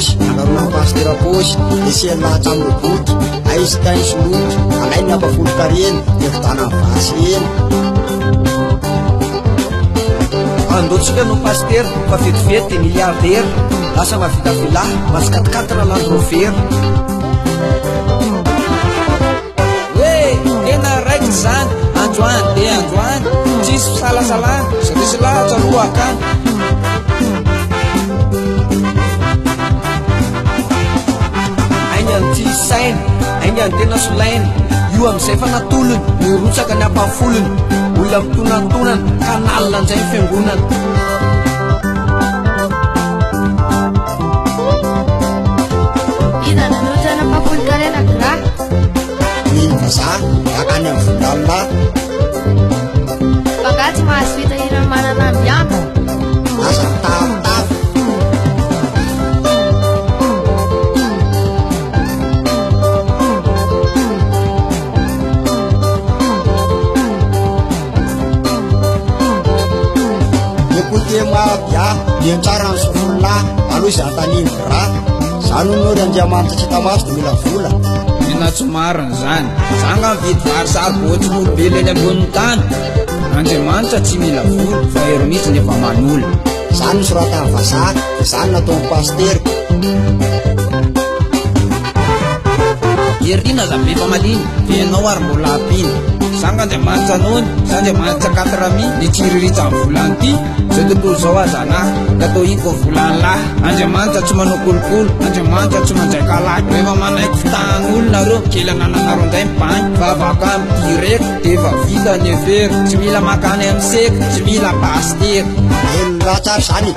Nagarona pastirapôsy esiana tramloboky Einstein soloky alaina apafolokareny evidana vasy eny andotsika no paster fa vetivety milliardaire lasa mavita vila masikatokatona Land Rover tena raiky zany androany de androany tsisy fisalasalana satria lahatra aloha akany ty sainy aingany tena solainy io amizay fa natolony nirotsaka ny ampafolony olona mitonantonana ka nalina anizay ny fiangonana ina nanojana ampafolon-karena gra ino vazaha akany amin'ny volalina bagatsy mahazo vita irany manana ambiamba asa mitafitafy mabia miantsara ny sofolona aloha izay antaniny ra zany onyory Andriamanitra tsy hita maso dia mila vola mena tsomarina zany zanga mividy vary sarobotsy olombelo eny ambonin'ny tany Andriamanitra tsy mila vola fa ero mihitsy nefa manola zany ny soratany vazaha dia zany nataon'ny paster erina za mefa maliny venao ary mbola apiny sanga Andriamanitra nony sa Andriamanitra 4 nitsiriritsa amin'ny volany ty zay tontolo zao azanahy natao iko volany lahy Andriamanitra tsy manao kolokolo Andriamanitra tsy manjaika lahy rehefa manaiky fitahan'olona reo kely anananareo nday mibany fa avaka amin'ny direct dia efa vita ny every tsy mila makany amin'ny seky tsy mila paster eno ratsary zany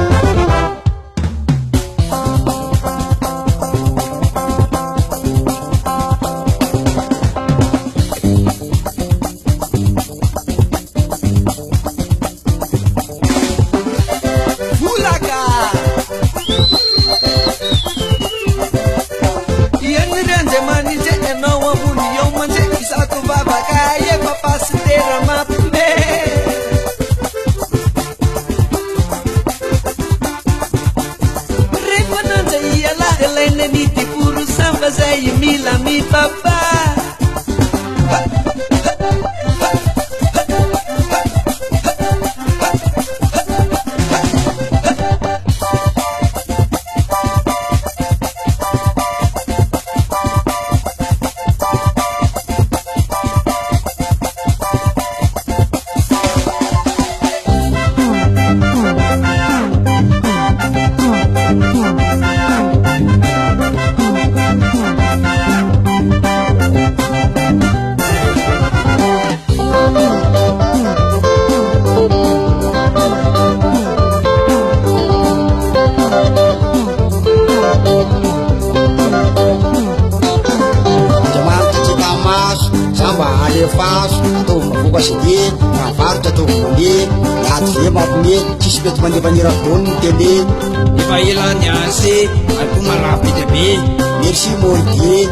faso atao vakoka CD ravarotra atao vole ady ve mampime tsisy mety mandefanira voniny tele efa elany ase ato malafo be merci Moridie